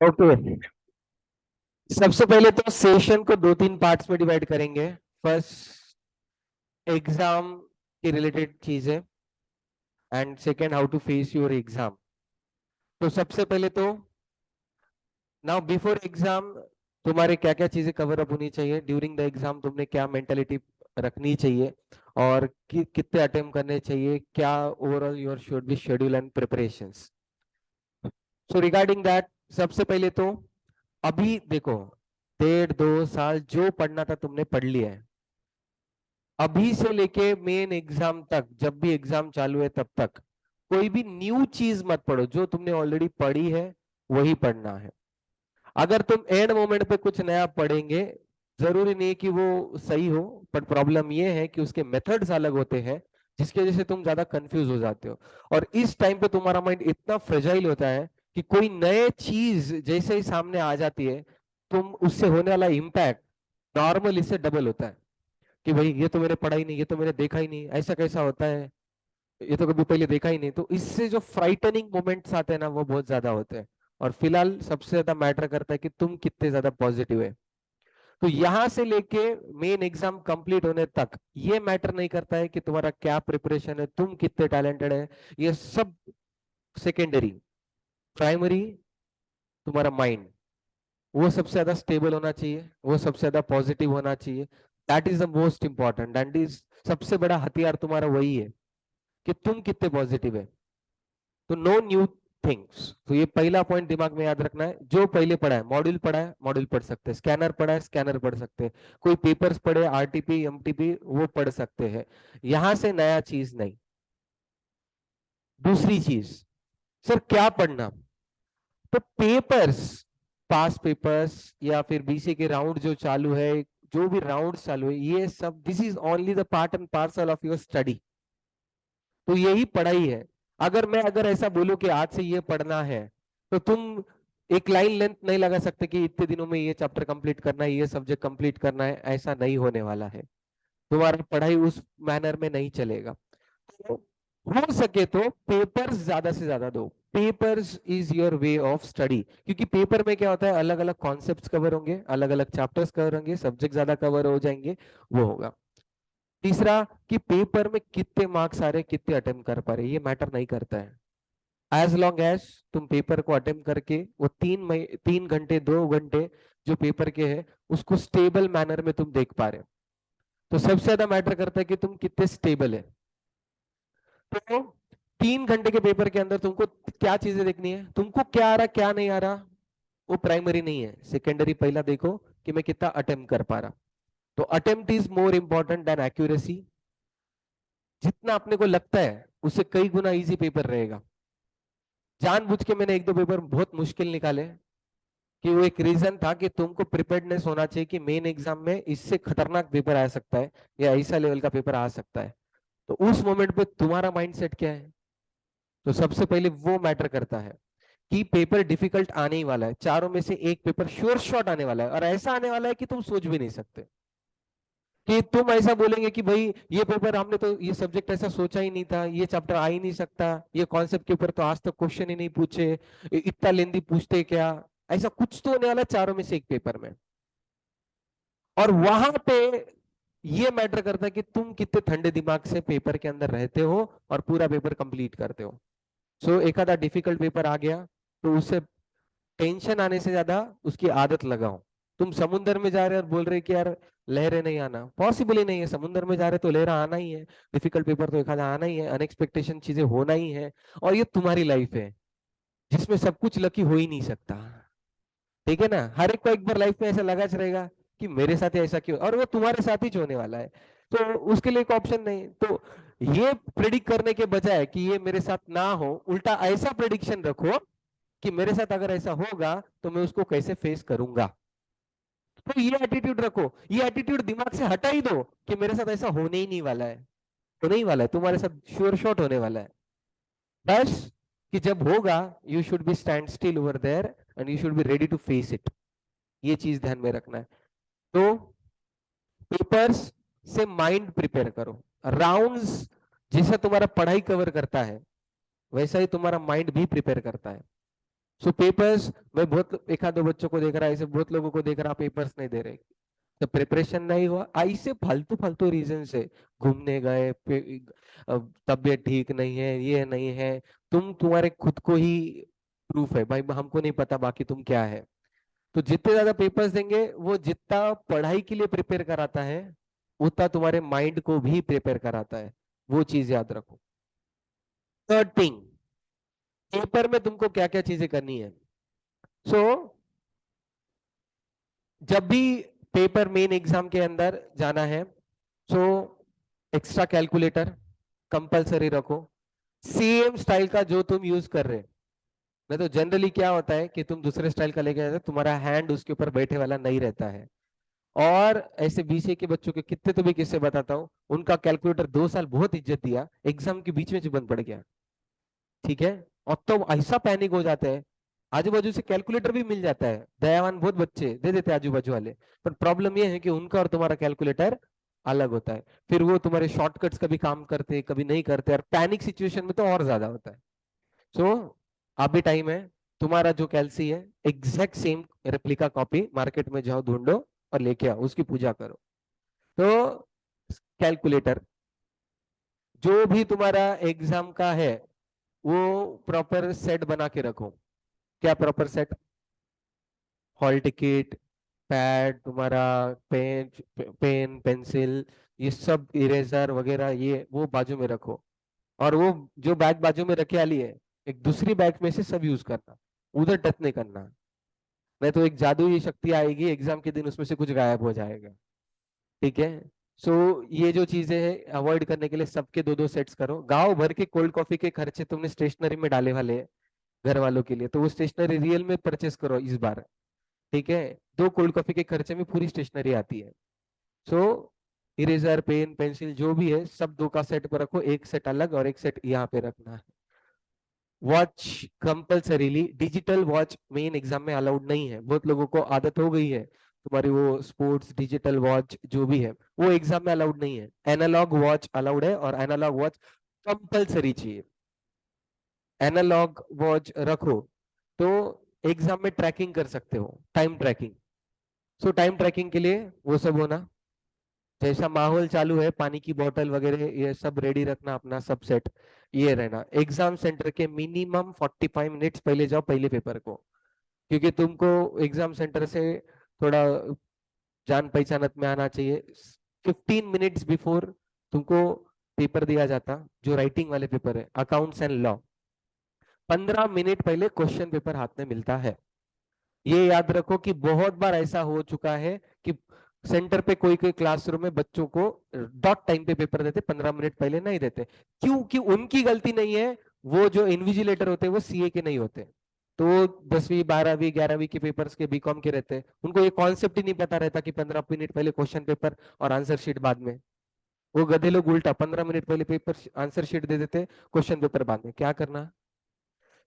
Okay. सबसे पहले तो सेशन को दो तीन पार्ट्स में डिवाइड करेंगे। फर्स्ट, एग्जाम की रिलेटेड चीजें, and second, how to face your exam. तो सबसे पहले तो नाउ बिफोर एग्जाम तुम्हारे क्या क्या चीजें कवर अप होनी चाहिए, ड्यूरिंग द एग्जाम तुमने क्या मेंटेलिटी रखनी चाहिए, और कितने अटेम्प्ट करने चाहिए, क्या overall your should be schedule and preparations. So regarding that, सबसे पहले तो अभी देखो, 1.5 2 साल जो पढ़ना था तुमने पढ़ लिया है। अभी से लेके मेन एग्जाम तक, जब भी एग्जाम चालू है तब तक कोई भी न्यू चीज मत पढ़ो। जो तुमने ऑलरेडी पढ़ी है वही पढ़ना है। अगर तुम एंड मोमेंट पे कुछ नया पढ़ेंगे, जरूरी नहीं कि वो सही हो, पर प्रॉब्लम ये है कि उसके मेथड्स अलग होते हैं, जिसकी वजह से तुम ज्यादा कंफ्यूज हो जाते हो। और इस टाइम पे तुम्हारा माइंड इतना फ्रेजाइल होता है कि कोई नए चीज जैसे ही सामने आ जाती है, तुम उससे होने वाला इम्पैक्ट नॉर्मल इससे डबल होता है। कि भाई ये तो मैंने पढ़ा ही नहीं, ये तो मैंने देखा ही नहीं, ऐसा कैसा होता है, ये तो कभी पहले देखा ही नहीं। तो इससे जो फ्राइटनिंग मोमेंट्स आते हैं ना, वो बहुत ज्यादा होते हैं। और फिलहाल सबसे ज्यादा मैटर करता है कि तुम कितने ज्यादा पॉजिटिव है। तो यहां से लेके मेन एग्जाम कंप्लीट होने तक ये मैटर नहीं करता है कि तुम्हारा क्या प्रिपरेशन है, तुम कितने टैलेंटेड है, ये सब सेकेंडरी। प्राइमरी तुम्हारा माइंड, वो सबसे ज्यादा स्टेबल होना चाहिए, वो सबसे ज्यादा पॉजिटिव होना चाहिए। That is the most important, that is सबसे बड़ा हथियार तुम्हारा वही है कि तुम कितने पॉजिटिव है। तो नो न्यू थिंग्स, तो ये पहला पॉइंट दिमाग में याद रखना है। जो पहले पढ़ा है, मॉड्यूल पढ़ा है मॉड्यूल पढ़ सकते हैं, स्कैनर पढ़ा है स्कैनर पढ़ सकते हैं, कोई पेपर्स पढ़े आरटीपी एमटीपी वो पढ़ सकते हैं। यहां से नया चीज नहीं। दूसरी चीज, सर क्या पढ़ना? तो पेपर्स, पास पेपर्स या फिर बीसी के राउंड जो चालू है, जो भी राउंड चालू है, ये सब this is only the part and parcel of your study. तो यही पढ़ाई है। अगर ऐसा बोलूं कि आज से ये पढ़ना है, तो तुम एक लाइन लेंथ नहीं लगा सकते कि इतने दिनों में ये चैप्टर कंप्लीट करना है, ये सब्जेक्ट कंप्लीट करना है। ऐसा नहीं होने वाला है। तुम्हारी पढ़ाई उस मैनर में नहीं चलेगा। तो हो सके तो पेपर्स ज्यादा से ज्यादा दो। Papers is your way of study, क्योंकि पेपर में क्या होता है, अलग अलग कॉन्सेप्ट्स कवर होंगे, अलग अलग चैप्टर्स कवर होंगे, सब्जेक्ट ज्यादा कवर हो जाएंगे, वो होगा। तीसरा, कि पेपर में कितने मार्क्स आ रहे, कितने अटेम्प्ट कर पा रहे, ये मैटर नहीं करता है। एज लॉन्ग एज तुम पेपर को अटेम्प्ट करके वो 3 घंटे 2 घंटे जो पेपर के है उसको स्टेबल मैनर में तुम देख पा रहे हो। तो सबसे ज्यादा मैटर करता है कि तुम कितने स्टेबल है। तो 3 घंटे के पेपर के अंदर तुमको क्या चीजें देखनी है, तुमको क्या आ रहा क्या नहीं आ रहा, वो प्राइमरी नहीं है। सेकेंडरी पहला देखो कि मैं कितना अटेम्प्ट कर पा रहा। तो attempt is more important than accuracy. जितना अपने को लगता है उससे कई गुना इजी पेपर रहेगा। जानबूझ के मैंने एक दो पेपर बहुत मुश्किल निकाले, कि वो एक रीजन था कि तुमको प्रिपेयर्डनेस होना चाहिए कि मेन एग्जाम में इससे खतरनाक पेपर आ सकता है, या ऐसा लेवल का पेपर आ सकता है। तो उस मोमेंट पे तुम्हारा माइंडसेट क्या है? तो सबसे पहले वो मैटर करता है कि पेपर डिफिकल्ट आने ही वाला है, चारों में से एक पेपर श्योर शॉट आने वाला है, और ऐसा आने वाला है कि तुम सोच भी नहीं सकते। कि तुम ऐसा बोलेंगे कि भाई ये पेपर हमने तो ये सब्जेक्ट ऐसा सोचा ही नहीं था, ये चैप्टर आ ही नहीं सकता, ये कॉन्सेप्ट के ऊपर तो आज तक क्वेश्चन ही नहीं पूछे, इतना लेंदी पूछते क्या। ऐसा कुछ तो होने वाला है चारों में से एक पेपर में। और वहां पे ये मैटर करता है कि तुम कितने ठंडे दिमाग से पेपर के अंदर रहते हो और पूरा पेपर कंप्लीट करते हो। सो एक आधा डिफिकल्ट पेपर आ गया, तो उससे टेंशन आने से ज्यादा उसकी आदत लगाओ। तुम समुद्र में जा रहे हो और बोल रहे कि यार लहरें नहीं आना, पॉसिबल ही नहीं है। समुद्र में जा रहे तो लहरा आना ही है, डिफिकल्ट पेपर तो एक आधा आना ही है, अनएक्सपेक्टेशन चीजें होना ही है। और ये तुम्हारी लाइफ है जिसमें सब कुछ लकी हो ही नहीं सकता। ठीक है ना? हर एक को एक बार लाइफ में ऐसा लगा रहेगा कि मेरे साथ ही ऐसा क्यों, और वो तुम्हारे साथ ही होने वाला है। तो उसके लिए एक ऑप्शन नहीं। तो ये प्रिडिक्ट करने के बजाय कि ये मेरे साथ ना हो, उल्टा ऐसा प्रिडिक्शन रखो कि मेरे साथ अगर ऐसा होगा तो मैं उसको कैसे फेस करूंगा। तो ये एटीट्यूड रखो। ये एटीट्यूड दिमाग से हटा ही दो कि मेरे साथ ऐसा होने ही नहीं वाला है। तो नहीं वाला है, तुम्हारे साथ श्योर शॉट होने वाला है। बस कि जब होगा, you should be stand still over there and you should be ready to face it. ये चीज ध्यान में रखना है। तो पेपर्स से माइंड प्रिपेयर करो। राउंड्स जैसा तुम्हारा पढ़ाई कवर करता है, वैसा ही तुम्हारा माइंड भी प्रिपेयर करता है। सो पेपर्स, मैं बहुत एक आध दो बच्चों को देख रहा है, ऐसे बहुत लोगों को देख रहा, पेपर्स नहीं दे रहे, तो प्रिपरेशन नहीं हुआ, ऐसे फालतू फालतू रीजन से घूमने गए, तबीयत ठीक नहीं है, ये नहीं है। तुम्हारे खुद को ही प्रूफ है भाई, हमको नहीं पता बाकी तुम क्या है। तो जितने ज्यादा पेपर्स देंगे, वो जितना पढ़ाई के लिए प्रिपेयर कराता है, उतना तुम्हारे माइंड को भी प्रिपेयर कराता है। वो चीज याद रखो। थर्ड थिंग, पेपर में तुमको क्या क्या चीजें करनी है। सो जब भी पेपर मेन एग्जाम के अंदर जाना है, सो एक्स्ट्रा कैलकुलेटर कंपलसरी रखो, सेम स्टाइल का जो तुम यूज कर रहे। नहीं तो जनरली क्या होता है कि तुम दूसरे स्टाइल का लेके जाते हो, तुम्हारा हैंड उसके ऊपर बैठे वाला नहीं रहता है। और ऐसे बीसीए के बच्चों के कितने तो भी किस्से बताता हूँ, उनका कैलकुलेटर 2 साल बहुत इज्जत दिया, एग्जाम के बीच में जो बंद पड़ गया। ठीक है। और तो ऐसा पैनिक हो जाता है, आजू बाजू से कैलकुलेटर भी मिल जाता है, दयावान बहुत बच्चे दे देते आजू बाजू वाले, पर प्रॉब्लम यह है कि उनका और तुम्हारा कैलकुलेटर अलग होता है। फिर वो तुम्हारे शॉर्टकट्स कभी काम करते कभी नहीं करते, और पैनिक सिचुएशन में तो और ज्यादा होता है। सो अभी टाइम है, तुम्हारा जो कैलसी है exact same replica copy market में जाओ, ढूंढो और लेके आओ, उसकी पूजा करो। तो कैलकुलेटर, जो भी तुम्हारा एग्जाम का है, वो प्रॉपर सेट बना के रखो। क्या proper set? Hall ticket, pad तुम्हारा, पेन, पेन पेंसिल, ये सब, इरेजर वगैरह, ये वो बाजू में रखो। और वो जो बैग बाजू में रखे वाली है, एक दूसरी बैग में से सब यूज करना, उधर टच नहीं करना। नहीं तो एक जादुई शक्ति आएगी एग्जाम के दिन, उसमें से कुछ गायब हो जाएगा। ठीक है। सो ये जो चीजें हैं अवॉइड करने के लिए सबके दो दो सेट्स करो। गांव भर के कोल्ड कॉफी के खर्चे तुमने स्टेशनरी में डाले वाले हैं घर वालों के लिए, तो वो स्टेशनरी रियल में परचेस करो इस बार। ठीक है। 2 कोल्ड कॉफी के खर्चे में पूरी स्टेशनरी आती है। सो इरेजर, पेन, पेंसिल जो भी है, सब 2 का सेट पर रखो, एक सेट अलग और एक सेट यहाँ पे रखना है। Watch compulsorily, digital watch main exam में अलाउड नहीं है, बहुत लोगों को आदत हो गई है, तुम्हारी वो स्पोर्ट्स डिजिटल वॉच जो भी है वो एग्जाम में अलाउड नहीं है। एनालॉग वॉच अलाउड है, और एनालॉग वॉच कंपल्सरी चाहिए। एनालॉग वॉच रखो तो एग्जाम में ट्रैकिंग कर सकते हो, time tracking. So time tracking के लिए वो सब होना, जैसा माहौल चालू है, पानी की बोतल वगैरह ये सब रेडी रखना, अपना सब सेट, ये रहना। एग्जाम सेंटर के मिनिमम 45 मिनट्स पहले जाओ, पहले पेपर को, क्योंकि तुमको एग्जाम सेंटर से थोड़ा जान पहचानत में आना चाहिए। 15 मिनट्स बिफोर तुमको पेपर दिया जाता, जो राइटिंग वाले पेपर है, अकाउंट्स एंड लॉ, 15 मिनट पहले क्वेश्चन पेपर हाथ में मिलता है। ये याद रखो कि बहुत बार ऐसा हो चुका है कि सेंटर पे कोई कोई क्लासरूम में बच्चों को डॉट टाइम पे पेपर देते, 15 मिनट पहले नहीं देते, क्योंकि उनकी गलती नहीं है, वो जो इन्विजिलेटर होते हैं वो सीए के नहीं होते। तो वो 10वीं 12वीं 11वीं के पेपर्स के बीकॉम के रहते हैं, उनको ये कॉन्सेप्ट ही नहीं पता रहता कि 15 मिनट पहले क्वेश्चन पेपर और आंसर शीट बाद में। वो गधे लोग उल्टा 15 मिनट पहले पेपर आंसर शीट दे देते, क्वेश्चन पेपर बाद में। क्या करना?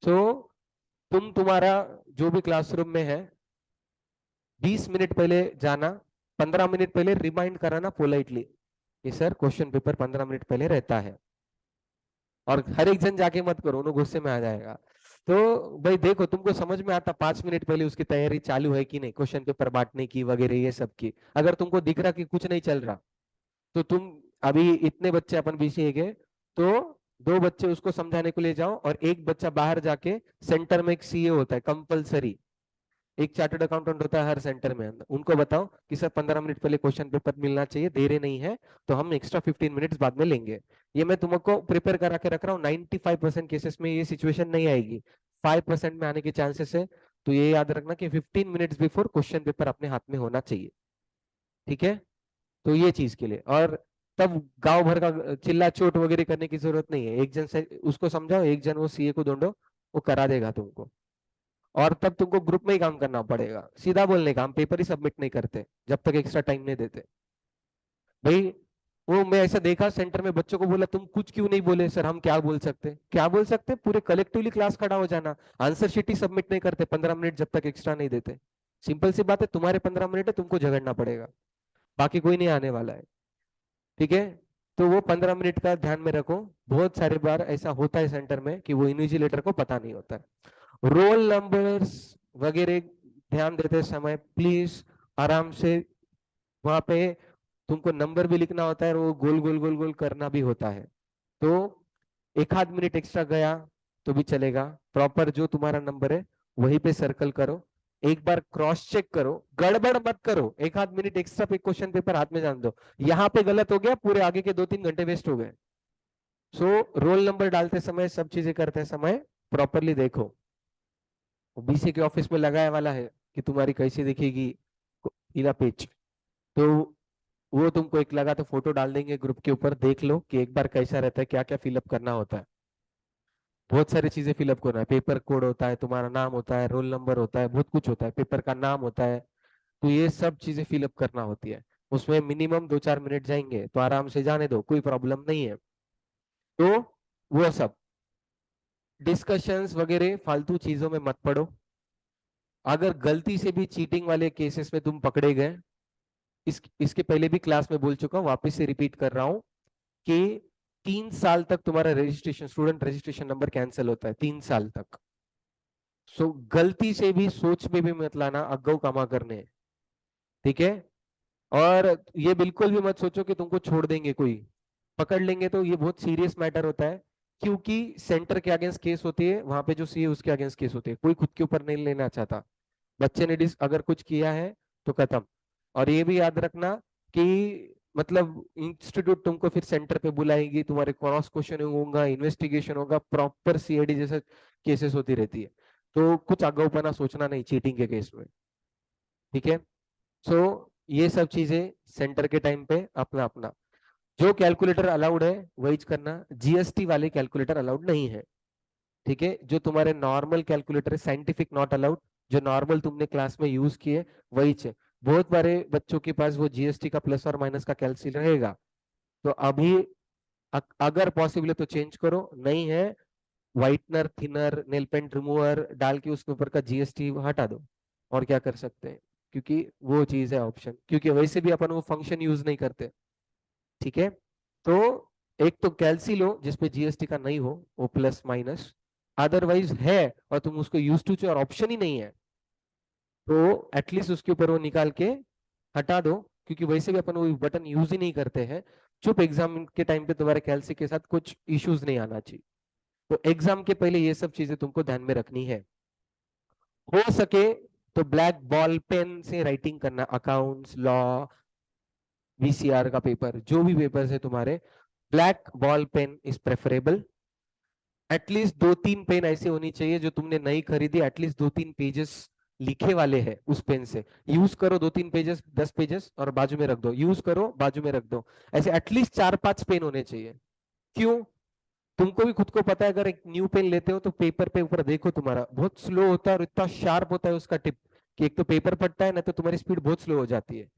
सो तुम्हारा जो भी क्लासरूम में है, 20 मिनट पहले जाना, 15 मिनट पहले रिमाइंड कराना पोलाइटली कि सर क्वेश्चन पेपर 15 मिनट पहले रहता है। और हर एक जन जाके मत करो, उन्हें गुस्से में आ जाएगा। तो भाई देखो, तुमको समझ में आता 5 मिनट पहले उसकी तैयारी चालू है कि नहीं, क्वेश्चन पेपर बांटने की वगैरह ये सब की। अगर तुमको दिख रहा कि कुछ नहीं चल रहा, तो तुम, अभी इतने बच्चे अपन बीसीए के, तो 2 बच्चे उसको समझाने को ले जाओ, और एक बच्चा बाहर जाके, सेंटर में एक सीए होता है कंपलसरी, एक चार्टर्ड अकाउंटेंट होता है हर सेंटर में, उनको बताओ कि सर 15 मिनट पहले क्वेश्चन पेपर मिलना चाहिए, देरे नहीं है तो हम एक्स्ट्रा 15 मिनट्स बाद में लेंगे। ये मैं तुमको प्रिपेयर करा के रख रहा हूँ, 95% केसेस में ये सिचुएशन नहीं आएगी, 5% में आने के चांसेस है। तो ये याद रखना कि 15 मिनट्स बिफोर क्वेश्चन पेपर अपने हाथ में होना चाहिए। ठीक है। तो ये चीज के लिए, और तब गांव भर का चिल्ला चोट वगैरह करने की जरूरत नहीं है, एक जन से उसको समझाओ, एक जन वो सीए को ढूंढो, वो करा देगा तुमको। और तब तुमको ग्रुप में ही काम करना पड़ेगा, सीधा बोलने का, हम पेपर ही सबमिट नहीं करते जब तक एक्स्ट्रा टाइम नहीं देते। भाई वो मैं ऐसा देखा सेंटर में, बच्चों को बोला तुम कुछ क्यों नहीं बोले? सर हम क्या बोल सकते, क्या बोल सकते, पूरे कलेक्टिवली क्लास खड़ा हो जाना, आंसर शीट ही सबमिट नहीं करते 15 मिनट जब तक एक्स्ट्रा नहीं देते। सिंपल सी बात है, तुम्हारे 15 मिनट है, तुमको झगड़ना पड़ेगा, बाकी कोई नहीं आने वाला है। ठीक है। तो वो 15 मिनट का ध्यान में रखो, बहुत सारे बार ऐसा होता है सेंटर में कि वो इन्विजिलेटर को पता नहीं होता है। रोल नंबर्स वगैरह ध्यान देते समय प्लीज आराम से, वहां पे तुमको नंबर भी लिखना होता है और वो गोल गोल गोल गोल करना भी होता है। तो एक आध मिनट एक्स्ट्रा गया तो भी चलेगा, प्रॉपर जो तुम्हारा नंबर है वहीं पे सर्कल करो, एक बार क्रॉस चेक करो, गड़बड़ मत करो, एक आध मिनट एक्स्ट्रा पे क्वेश्चन पेपर हाथ में जान दो, यहाँ पे गलत हो गया पूरे आगे के 2-3 घंटे वेस्ट हो गए। सो रोल नंबर डालते समय, सब चीजें करते समय प्रॉपरली देखो। बीसी के ऑफिस में लगाया वाला है कि तुम्हारी कैसी दिखेगी पीला पेज, तो वो तुमको एक लगा तो फोटो डाल देंगे ग्रुप के ऊपर, देख लो कि एक बार कैसा रहता है, क्या क्या फिलअप करना होता है। बहुत सारी चीजें फिलअप करना है, पेपर कोड होता है, तुम्हारा नाम होता है, रोल नंबर होता है, बहुत कुछ होता है, पेपर का नाम होता है, तो ये सब चीजें फिलअप करना होती है। उसमें मिनिमम 2-4 मिनट जाएंगे, तो आराम से जाने दो, कोई प्रॉब्लम नहीं है। तो वो सब डिस्कशंस वगैरह फालतू चीजों में मत पड़ो। अगर गलती से भी चीटिंग वाले केसेस में तुम पकड़े गए, इसके पहले भी क्लास में बोल चुका हूँ, वापस से रिपीट कर रहा हूँ कि 3 साल तक तुम्हारा registration, student registration number cancel होता है 3 साल तक। सो गलती से भी सोच में भी मत लाना अग्गऊ कामा करने, ठीक है। और ये बिल्कुल भी मत सोचो कि तुमको छोड़ देंगे, कोई पकड़ लेंगे तो ये बहुत सीरियस मैटर होता है, क्योंकि सेंटर के अगेंस्ट केस होती है, वहां पे जो सी है उसके अगेंस्ट केस होती है, कोई खुद के ऊपर नहीं लेना चाहता। बच्चे ने अगर कुछ किया है तो खत्म। और ये भी याद रखना कि मतलब इंस्टीट्यूट तुमको फिर सेंटर पे बुलाएगी, तुम्हारे क्रॉस क्वेश्चनिंग होगा, इन्वेस्टिगेशन होगा, प्रॉपर सीआईडी जैसे केसेस होती रहती है, तो कुछ अगाऊपना सोचना नहीं चीटिंग के केस में, ठीक है। सो ये सब चीजें सेंटर के टाइम पे अपना अपना, जो कैलकुलेटर अलाउड है वही करना, जीएसटी वाले कैलकुलेटर अलाउड नहीं है, ठीक है। जो तुम्हारे नॉर्मल कैलकुलेटर है, साइंटिफिक नॉट अलाउड, जो नॉर्मल तुमने क्लास में यूज किए वही चे। बहुत बारे बच्चों के पास वो जीएसटी का प्लस और माइनस का कैलकुलेटर रहेगा, तो अभी अगर पॉसिबल है तो चेंज करो, नहीं है whitener, thinner, nail paint remover डाल के उसके ऊपर का जीएसटी हटा दो, और क्या कर सकते हैं, क्योंकि वो चीज है ऑप्शन, क्योंकि वैसे भी अपन वो फंक्शन यूज नहीं करते, ठीक है। तो एक तो कैलसी लो जिसपे जीएसटी का नहीं हो, वो प्लस माइनस, अदरवाइज है और तुम उसको यूज टू और ऑप्शन ही नहीं है, तो एटलीस्ट उसके ऊपर वो निकाल के हटा दो, क्योंकि वैसे भी अपन वो बटन यूज ही नहीं करते हैं। चुप, एग्जाम के टाइम पे तुम्हारे कैलसी के साथ कुछ इश्यूज नहीं आना चाहिए, तो एग्जाम के पहले ये सब चीजें तुमको ध्यान में रखनी है। हो सके तो ब्लैक बॉल पेन से राइटिंग करना, अकाउंट्स, लॉ, वीसीआर का पेपर, जो भी पेपर्स है तुम्हारे, black ball pen is preferable. At least 2-3 pen ऐसे होनी चाहिए जो तुमने नहीं खरीदी, एटलीस्ट 2-3 पेजेस लिखे वाले हैं उस पेन से, यूज करो 2-3 पेजेस, 10 पेजेस और बाजू में रख दो, यूज करो बाजू में रख दो, ऐसे एटलीस्ट 4-5 पेन होने चाहिए। क्यों? तुमको भी खुद को पता है, अगर एक न्यू पेन लेते हो तो पेपर पे ऊपर देखो, तुम्हारा बहुत स्लो होता है और इतना शार्प होता है उसका टिप कि एक तो पेपर फटता है ना, तो तुम्हारी स्पीड बहुत स्लो हो जाती है।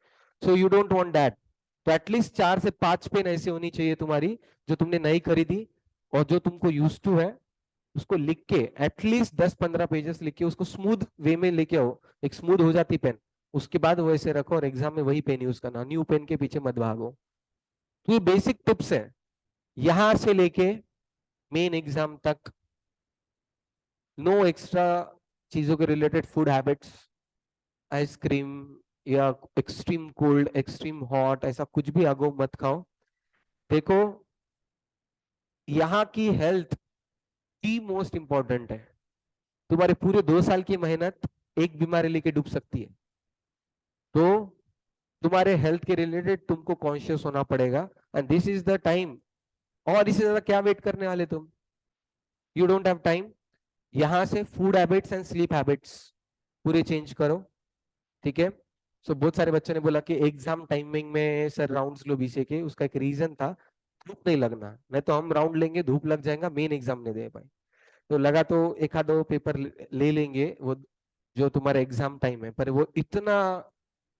So you don't want that. तो एटलीस्ट 4 से 5 पेन ऐसे होनी चाहिए तुम्हारी, जो तुमने नहीं खरीदी और जो तुमको यूज टू है, उसको लिख के एटलीस्ट 10-15 पेजेस लिख के उसको स्मूथ वे में लेके आओ, एक स्मूथ हो जाती पेन, उसके बाद वो ऐसे रखो और एग्जाम में वही पेन यूज करना, न्यू पेन के पीछे मत भागो। तो ये बेसिक टिप्स है, यहां से लेके मेन एग्जाम तक, नो एक्स्ट्रा चीजों के रिलेटेड फूड हैबिट्स, आइसक्रीम या एक्सट्रीम कोल्ड, एक्सट्रीम हॉट, ऐसा कुछ भी आगो मत खाओ। देखो, यहाँ की हेल्थ की मोस्ट इंपॉर्टेंट है, तुम्हारे पूरे 2 साल की मेहनत एक बीमारी लेके डूब सकती है, तो तुम्हारे हेल्थ के रिलेटेड तुमको कॉन्शियस होना पड़ेगा, and this is the time. और इससे ज्यादा क्या वेट करने वाले तुम, यू डोंट हैव टाइम। यहां से food habits and sleep habits पूरे चेंज करो, ठीक है। सो बहुत सारे बच्चों ने बोला कि एग्जाम टाइमिंग में सर राउंड्स लो बीसे के, उसका एक रीजन था धूप नहीं लगना, नहीं तो हम राउंड लेंगे धूप लग जाएगा, मेन एग्जाम नहीं दे पाए, तो लगा तो एक आध दो पेपर ले लेंगे वो जो तुम्हारा एग्जाम टाइम है, पर वो इतना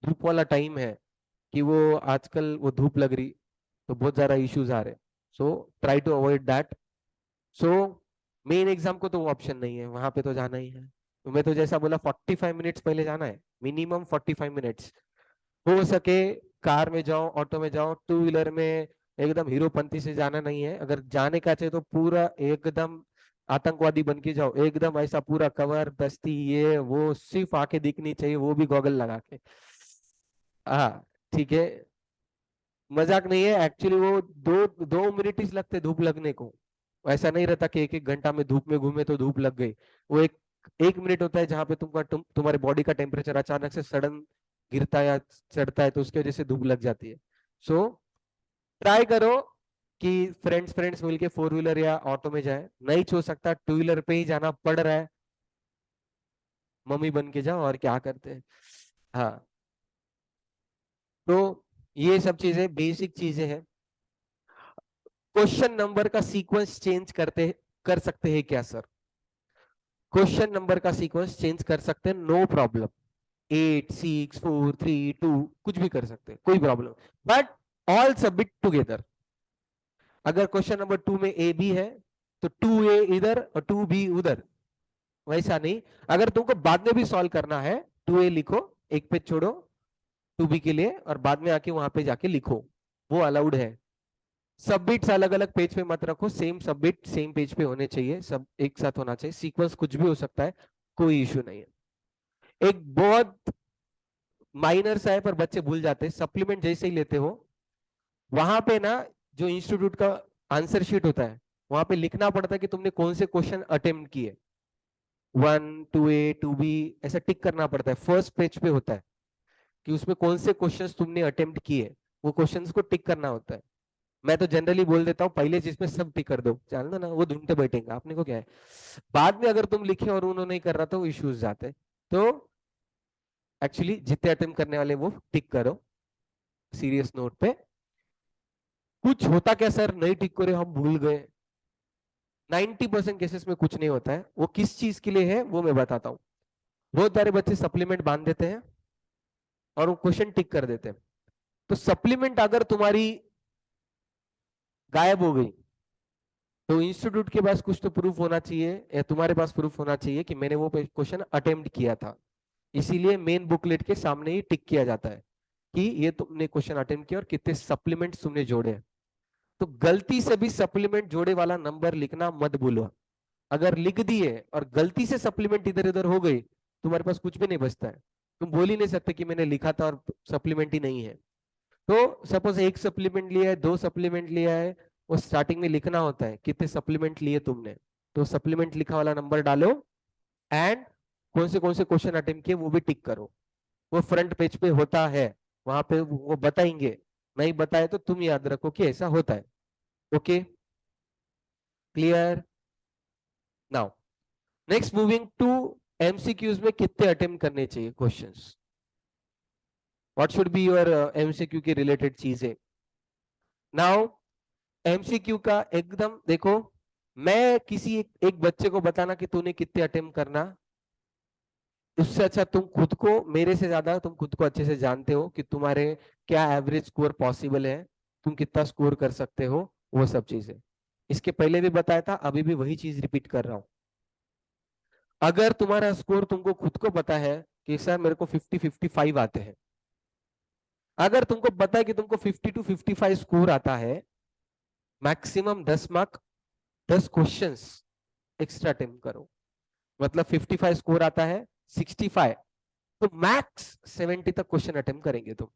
धूप वाला टाइम है कि वो आजकल वो धूप लग रही, तो बहुत ज्यादा इश्यूज आ रहे, so try to avoid that. So main exam को तो वो ऑप्शन नहीं है, वहां पे तो जाना ही है, तो मैं तो जैसा बोला 45 मिनट्स पहले जाना है, मिनिमम 45 मिनट्स। हो सके कार में जाओ, ऑटो में जाओ, टू व्हीलर में एकदम हीरोपंती से जाना नहीं है, अगर जाने का चाहे तो पूरा एकदम आतंकवादी बन के जाओ, एकदम ऐसा पूरा कवर दस्ती ये वो, सिर्फ आंखें दिखनी चाहिए, वो भी गॉगल लगा के। हाँ ठीक है, मजाक नहीं है एक्चुअली। वो 2 मिनट ही लगते धूप लगने को। ऐसा नहीं रहता कि एक एक घंटा में धूप में घूमे तो धूप लग गई। वो एक मिनट होता है जहां पे तुम्हारे बॉडी का टेम्परेचर अचानक से सडन गिरता है या चढ़ता है, तो उसकी वजह से धूप लग जाती है। सो ट्राई करो कि फ्रेंड्स फ्रेंड्स मिलके 4 व्हीलर या ऑटो में जाए, नहीं हो सकता 2 व्हीलर पे ही जाना पड़ रहा है, मम्मी बन के जाओ, और क्या करते हैं। हाँ, तो ये सब चीजें बेसिक चीजें हैं। क्वेश्चन नंबर का सीक्वेंस चेंज कर सकते हैं क्या सर? क्वेश्चन नंबर का सीक्वेंस चेंज कर सकते हैं, नो प्रॉब्लम। 8 6 4 3 2 कुछ भी कर सकते हैं, कोई problem. But all submit together. अगर क्वेश्चन नंबर 2 में ए बी है तो 2A इधर और 2B उधर, वैसा नहीं। अगर तुमको बाद में भी सॉल्व करना है, 2A लिखो, एक पेज छोड़ो 2B के लिए, और बाद में आके वहां पे जाके लिखो, वो अलाउड है। सबमिट्स अलग अलग पेज पे मत रखो, सेम सबमिट सेम पेज पे होने चाहिए, सब एक साथ होना चाहिए। सीक्वेंस कुछ भी हो सकता है, कोई इश्यू नहीं है। एक बहुत माइनर सा है पर बच्चे भूल जाते हैं, सप्लीमेंट जैसे ही लेते हो वहां पे ना, जो इंस्टीट्यूट का आंसर शीट होता है वहां पे लिखना पड़ता है कि तुमने कौन से क्वेश्चन अटेम्प्ट किए। 1 2A 2B ऐसा टिक करना पड़ता है, फर्स्ट पेज पे होता है कि उसमें कौन से क्वेश्चंस तुमने अटेम्प्ट किए, वो क्वेश्चंस को टिक करना होता है। मैं तो जनरली बोल देता हूँ पहले जिसमें सब टिक कर दो, जानना ना, वो ढूंढते बैठेंगे आपने को क्या है। बाद में अगर तुम लिखे और उन्होंने नहीं कर रहा तो इश्यूज जाते। तो एक्चुअली जितने अटेम्प्ट करने वाले वो टिक करो सीरियस नोट पे। कुछ होता क्या सर नहीं टिक करे हम भूल गए? 90% केसेस में कुछ नहीं होता है। वो किस चीज के लिए है वो मैं बताता हूँ। बहुत सारे बच्चे सप्लीमेंट बांध देते हैं और वो क्वेश्चन टिक कर देते हैं। तो सप्लीमेंट अगर तुम्हारी गायब हो गई तो इंस्टीट्यूट के पास कुछ तो प्रूफ होना चाहिए, या तुम्हारे पास प्रूफ होना चाहिए कि मैंने वो क्वेश्चन अटेम्प्ट किया था। इसीलिए मेन बुकलेट के सामने ही टिक किया जाता है कि ये तुमने क्वेश्चन अटेम्प्ट किया और कितने सप्लीमेंट्स तुमने जोड़े हैं। तो गलती से भी सप्लीमेंट जोड़े वाला नंबर लिखना मत भूलो। अगर लिख दिए और गलती से सप्लीमेंट इधर उधर हो गई, तुम्हारे पास कुछ भी नहीं बचता है। तुम बोल ही नहीं सकते कि मैंने लिखा था और सप्लीमेंट ही नहीं है। तो सपोज एक सप्लीमेंट लिया है, 2 सप्लीमेंट लिया है, वो स्टार्टिंग में लिखना होता है कितने सप्लीमेंट लिए तुमने। तो सप्लीमेंट लिखा वाला नंबर डालो, एंड कौन से क्वेश्चन अटेम्प्ट किए वो भी टिक करो। वो फ्रंट पेज पे होता है, वहां पे वो बताएंगे। नहीं बताए तो तुम याद रखो कि ऐसा होता है। Okay, clear? Now next moving to MCQs में कितने अटेम्प्ट करने चाहिए questions. What should be your MCQ के रिलेटेड चीजें। नाउ एमसीक्यू का एकदम देखो, मैं किसी एक बच्चे को बताना कि तूने कितने अटेम्प्ट करना, उससे अच्छा तुम खुद को, मेरे से ज्यादा तुम खुद को अच्छे से जानते हो कि तुम्हारे क्या एवरेज स्कोर पॉसिबल है, तुम कितना स्कोर कर सकते हो, वो सब चीजें। इसके पहले भी बताया था, अभी भी वही चीज रिपीट कर रहा हूं। अगर तुम्हारा स्कोर तुमको खुद को पता है कि सर मेरे को 50 55 आते हैं, अगर तुमको पता है कि तुमको 50 to 55 स्कोर आता है, maximum 10 mark 10 questions extra attempt करो। मतलब 55 स्कोर आता है, 65, तो मैक्स 70 तक क्वेश्चन अटेम्प्ट करेंगे तुम।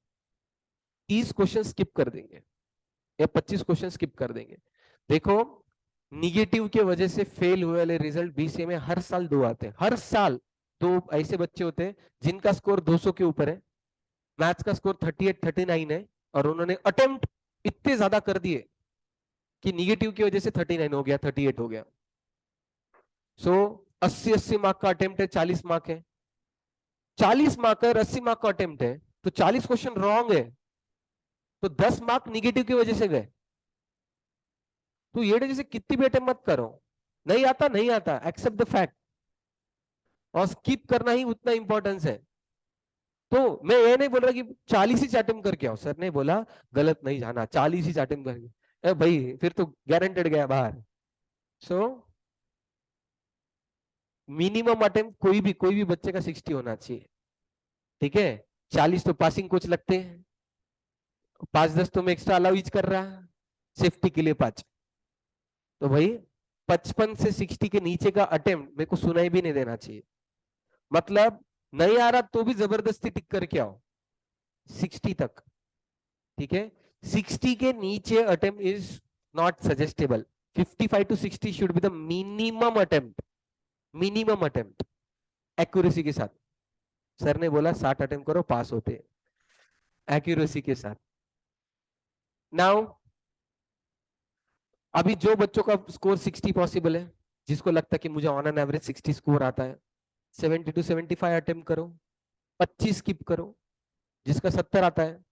30 क्वेश्चन स्किप कर देंगे या 25 क्वेश्चन स्किप कर देंगे। देखो, निगेटिव के वजह से फेल हुए वाले रिजल्ट बीसीए में हर साल 2 आते हैं, हर साल। 2 ऐसे बच्चे होते हैं जिनका स्कोर 200 के ऊपर है, मैथ्स का स्कोर 38 39 है, और उन्होंने अटेम्प्ट इतने ज्यादा कर दिए कि निगेटिव की वजह से 39 हो गया, 38 हो गया। सो 80 80 मार्क का अटेम्प्ट है, 40 मार्क है, 40 मार्क है और 80 मार्क का अटेम्प्ट है, तो 40 क्वेश्चन रॉन्ग है, तो 10 मार्क निगेटिव की वजह से गए। तो ये जैसे कितनी भी अटेम्प्ट मत करो, नहीं आता नहीं आता, एक्सेप्ट द फैक्ट, और स्किप करना ही उतना इंपॉर्टेंस है। तो मैं ये नहीं बोल रहा कि 40 ही अटेम्प्ट करके आओ, सर ने बोला गलत नहीं जाना, 40 ही अटेम्प्ट करके भाई फिर तो गारंटेड गया बाहर। सो मिनिमम अटेम्प्ट कोई भी बच्चे का 60 होना चाहिए, ठीक है। 40 तो पासिंग कुछ लगते हैं, 5 10 तो मैं एक्स्ट्रा अलाउ कर रहा, सेफ्टी के लिए 5। तो भाई 55 से 60 के नीचे का अटेम्प्ट मेरे को सुनाई भी नहीं देना चाहिए। मतलब नहीं आ रहा तो भी जबरदस्ती टिक करके आओ 60 तक, ठीक है। 60 के नीचे attempt is not suggestible. 55 to 60 should be the minimum attempt, minimum attempt accuracy के साथ। सर ने बोला 60 अटेम्प्ट करो पास होते एक्यूरेसी के साथ। नाउ अभी जो बच्चों का स्कोर 60 पॉसिबल है, जिसको लगता है कि मुझे ऑन एन एवरेज 60 स्कोर आता है, 70 to 75 अटेम्प्ट करो, 25 स्किप करो। जिसका 70 आता है,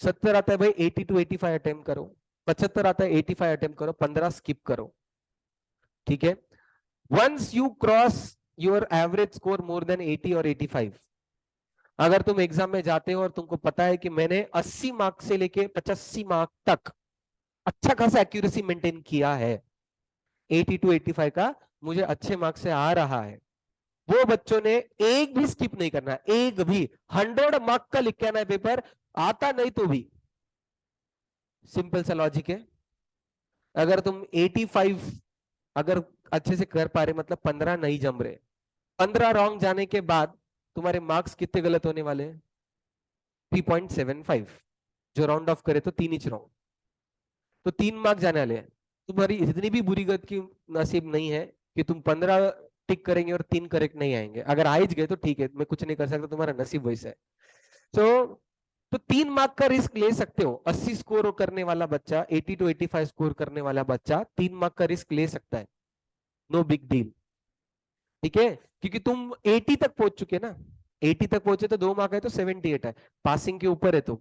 70 आता है भाई 80 to 85 अटेम्प्ट करो, 75 आता है 85 अटेम्प्ट करो, 15 स्किप करो, ठीक है। Once you cross your average score more than 80 और 85, अगर तुम एग्जाम में जाते हो और तुमको पता है कि मैंने 80 मार्क्स से लेके 85 मार्क तक अच्छा खासा एक्यूरेसी मेंटेन किया है, 80 to 85 का मुझे अच्छे मार्क्स से आ रहा है, वो बच्चों ने एक भी स्किप नहीं करना, एक भी। 100 मार्क का लिख के आना है पेपर, आता नहीं तो भी। सिंपल सा लॉजिक है। अगर तुम 85 अगर अच्छे से कर पा रहे, मतलब 15 नहीं जम रहे, 15 रॉन्ग जाने के बाद तुम्हारे मार्क्स कितने गलत होने वाले हैं? 3.75, जो राउंड ऑफ करे तो 3 इंच रॉन्ग, तो 3 मार्क्स जाने वाले हैं। तुम्हारी इतनी भी बुरी गत की नसीब नहीं है कि तुम 15 टिक करेंगे और 3 करेक्ट नहीं आएंगे। अगर आ गए तो ठीक है, मैं कुछ नहीं कर सकता, तुम्हारा नसीब वैसा है। तो 3 मार्क का रिस्क ले सकते हो। 80 स्कोर करने वाला बच्चा, 80 to 85 स्कोर करने वाला बच्चा 3 मार्क का रिस्क ले सकता है, नो बिग डील, ठीक है। क्योंकि तुम 80 तक पहुंच चुके ना, 80 तक पहुंचे तो 2 मार्क है तो 78 है, पासिंग के ऊपर है तो।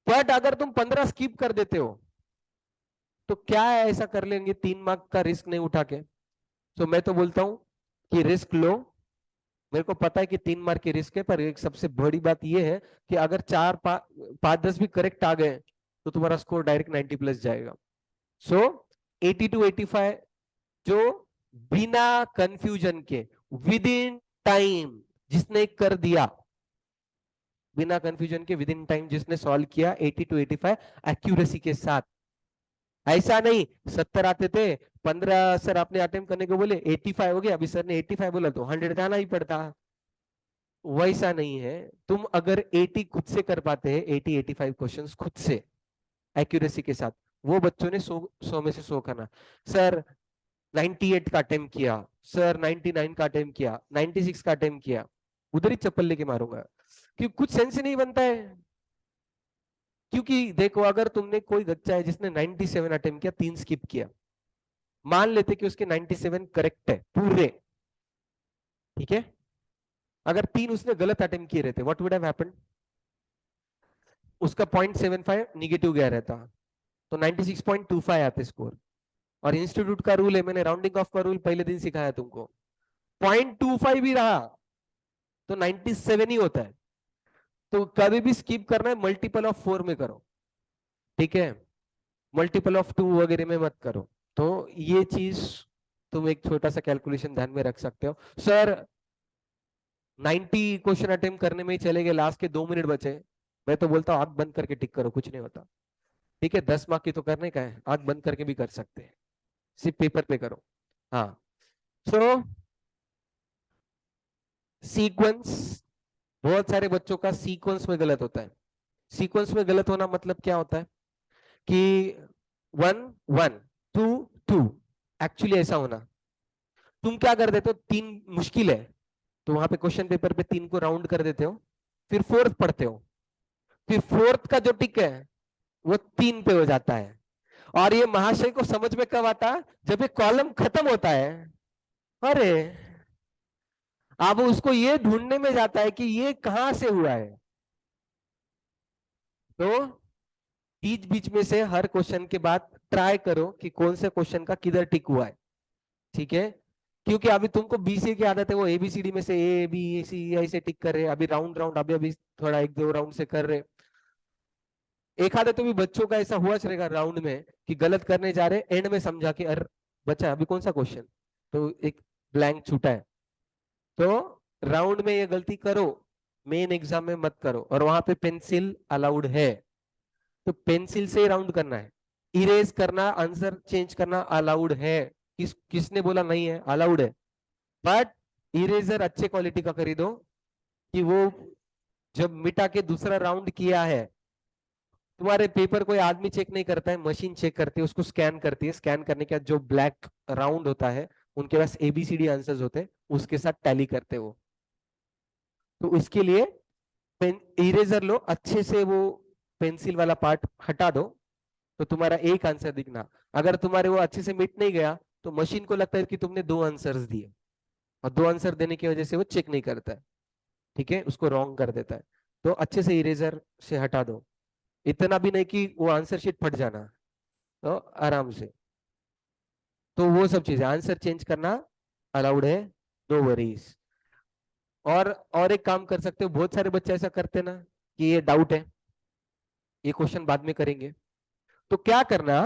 बट अगर तुम 15 स्किप कर देते हो तो क्या है, ऐसा कर लेंगे 3 मार्क का रिस्क नहीं उठा के। तो मैं तो बोलता हूं कि रिस्क लो। मेरे को पता है कि 3 मार्क की रिस्क है, पर एक सबसे बड़ी बात यह है कि अगर 4 5 10 भी करेक्ट आ गए तो तुम्हारा स्कोर डायरेक्ट 90 प्लस जाएगा। सो 80 to 85 जो बिना कंफ्यूजन के विद इन टाइम जिसने कर दिया, बिना कंफ्यूजन के विद इन टाइम जिसने सॉल्व किया 80 to 85 एक्यूरेसी के साथ। ऐसा नहीं 70 आते थे, 15 सर आपने अटेम्प्ट करने को बोले, 85 हो गया, अभी सर ने 85 बोला तो 100 जाना ही पड़ता। वैसा नहीं है। तुम अगर 80 खुद से कर पाते हैं, 80 85 क्वेश्चंस खुद से एक्यूरेसी के साथ, वो बच्चों ने 100 में से 100 करना। सर 98 का अटेम्प्ट किया, सर 99 का अटेम्प्ट किया, 96 का अटेम्प्ट किया, उधर ही चप्पल लेके मारूंगा, क्योंकि कुछ सेंस नहीं बनता है। क्योंकि देखो, अगर तुमने कोई बच्चा है जिसने 97 अटेम्प्ट किया, 3 स्किप किया, मान लेते कि उसके 97 करेक्ट है पूरे, ठीक है। अगर 3 उसने गलत अटेम्प्ट किए रहते, व्हाट वुड हैव हैपेंड? उसका 0.75 निगेटिव गया रहता, तो 96.25 आते स्कोर। और इंस्टीट्यूट का रूल है, मैंने राउंडिंग ऑफ का रूल पहले दिन सिखाया तुमको, 0.25 भी रहा तो 97 ही होता है। तो कभी भी स्किप करना है मल्टीपल ऑफ 4 में करो, ठीक है, मल्टीपल ऑफ 2 वगैरह में मत करो। तो ये चीज तुम एक छोटा सा कैलकुलेशन ध्यान में रख सकते हो। सर 90 क्वेश्चन अटेम्प्ट करने में ही चले गए, लास्ट के 2 मिनट बचे, मैं तो बोलता हूँ आंख बंद करके टिक करो, कुछ नहीं होता, ठीक है। 10 मार्क की तो करने का है, आंख बंद करके भी कर सकते हैं, सिर्फ पेपर पे करो। हाँ, सो सीक्वेंस, बहुत सारे बच्चों का सीक्वेंस में गलत होता है। सीक्वेंस में गलत होना मतलब क्या होता है कि 1 1 2 2, एक्चुअली ऐसा होना। तुम क्या कर देते हो, 3 मुश्किल है तो वहां पे क्वेश्चन पेपर पे 3 को राउंड कर देते हो, फिर 4th पढ़ते हो, फिर 4th का जो टिक है वो 3 पे हो जाता है। और ये महाशय को समझ में कब आता, जब ये कॉलम खत्म होता है। अरे अब उसको ये ढूंढने में जाता है कि ये कहां से हुआ है। तो बीच बीच में से हर क्वेश्चन के बाद ट्राई करो कि कौन से क्वेश्चन का किधर टिक हुआ है, ठीक है। क्योंकि अभी तुमको बीसीए की आदत है, वो एबीसीडी में से ए बी सी ऐसे टिक कर रहे हैं, अभी राउंड राउंड अभी अभी थोड़ा 1 2 राउंड से कर रहे। एक आधे तो भी बच्चों का ऐसा हुआ चलेगा राउंड में कि गलत करने जा रहे, एंड में समझा कि अरे बच्चा अभी कौन सा क्वेश्चन, तो एक ब्लैंक छूटा है। तो राउंड में ये गलती करो, मेन एग्जाम में मत करो। और वहां पे पेंसिल अलाउड है, तो पेंसिल से ही राउंड करना है, इरेज करना, आंसर चेंज करना अलाउड है। किसने बोला नहीं है? अलाउड है। बट इरेजर अच्छे क्वालिटी का खरीदो, कि वो जब मिटा के दूसरा राउंड किया है, तुम्हारे पेपर कोई आदमी चेक नहीं करता है, मशीन चेक करती है, उसको स्कैन करती है। स्कैन करने के बाद जो ब्लैक राउंड होता है, उनके पास एबीसीडी आंसर्स होते हैं, उसके साथ टैली करते हैं वो। तो इसके लिए पेन इरेजर लो, अच्छे से वो पेंसिल वाला पार्ट हटा दो, तो तुम्हारा एक आंसर दिखना। अगर तुम्हारे वो अच्छे से मिट नहीं गया, तो मशीन को लगता है कि तुमने दो आंसर्स दिए, और दो आंसर देने की वजह से वो चेक नहीं करता है, ठीक है, उसको रॉन्ग कर देता है। तो अच्छे से इरेजर से हटा दो, इतना भी नहीं कि वो आंसर शीट फट जाना, तो आराम से। तो वो सब चीजें, आंसर चेंज करना अलाउड है, नो वरीज। और एक काम कर सकते हो, बहुत सारे बच्चे ऐसा करते ना कि ये डाउट है, ये क्वेश्चन बाद में करेंगे, तो क्या करना,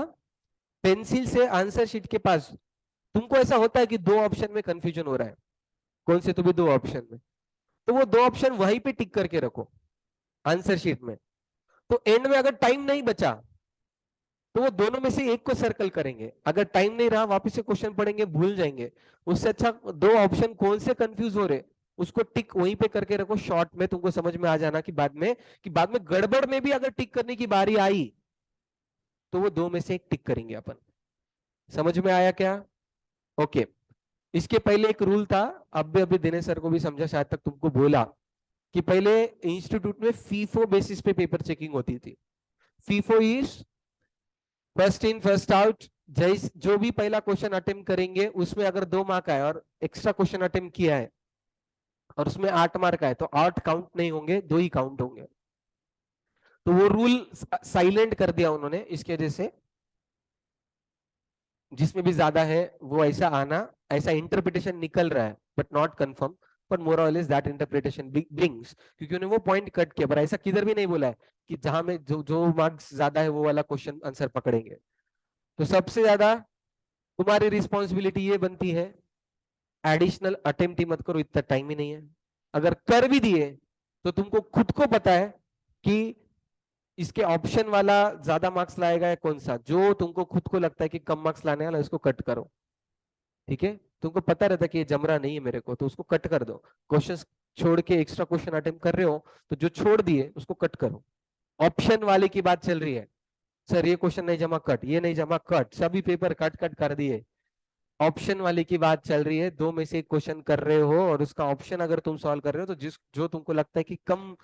पेंसिल से आंसर शीट के पास, तुमको ऐसा होता है कि दो ऑप्शन में कंफ्यूजन हो रहा है, कौन से, तो भी दो ऑप्शन में, तो वो दो ऑप्शन वहीं पे टिक करके रखो आंसर शीट में। तो एंड में अगर टाइम नहीं बचा, तो वो दोनों में से एक को सर्कल करेंगे। अगर टाइम नहीं रहा, वापस से क्वेश्चन पढ़ेंगे, भूल जाएंगे। उससे अच्छा दो ऑप्शन कौन से कंफ्यूज हो रहे, उसको टिक वहीं पे करके रखो शॉर्ट में, तुमको समझ में आ जाना कि बाद में गड़बड़ में भी अगर टिक करने की बारी आई, तो वो दो में से एक टिक करेंगे अपन। समझ में आया क्या? ओके। इसके पहले एक रूल था, अब भी अभी दिनेश सर को भी समझा, शायद तक तुमको बोला, कि पहले इंस्टीट्यूट में फीफो बेसिस पे पेपर चेकिंग होती थी। FIFO is first in first out. जो भी पहला क्वेश्चन अटेम्प्ट करेंगे, उसमें अगर 2 मार्क आए और एक्स्ट्रा क्वेश्चन अटेम्प्ट किया है और उसमें 8 मार्क आए, तो 8 काउंट नहीं होंगे, 2 ही काउंट होंगे। तो वो रूल साइलेंट कर दिया उन्होंने, इसकी वजह से जिसमें भी ज्यादा है वो ऐसा आना, ऐसा इंटरप्रिटेशन निकल रहा है, but not confirm, but more और लेस दैट इंटरप्रिटेशन ब्रिंग्स, क्योंकि उन्होंने वो पॉइंट कट किया, पर ऐसा किधर भी नहीं बोला है कि जहां में जो जो मार्क्स ज्यादा है वो वाला क्वेश्चन आंसर पकड़ेंगे। तो सबसे ज्यादा तुम्हारी रिस्पॉन्सिबिलिटी ये बनती है, एडिशनल अटेम्प्ट ही मत करो, इतना टाइम ही नहीं है। अगर कर भी दिए, तो तुमको खुद को पता है कि इसके ऑप्शन वाला ज्यादा मार्क्स लाएगा या कौन सा, जो तुमको खुद को लगता है कि कम मार्क्स लाने वाला, इसको कट करो। ठीक है, तुमको पता रहता है कि ये जम रहा नहीं है मेरे को, तो उसको कट कर दो। क्वेश्चन छोड़ के एक्स्ट्रा क्वेश्चन अटेम्प्ट कर रहे हो, तो जो छोड़ दिए उसको कट करो। ऑप्शन वाले की बात चल रही है, सर ये क्वेश्चन नहीं जमा कट, ये नहीं जमा कट, सभी पेपर कट कट कर दिए। ऑप्शन वाले की बात चल रही है, दो में से एक क्वेश्चन कर रहे हो और उसका ऑप्शन अगर तुम सॉल्व कर रहे हो, तो जो तुमको लगता है कि कम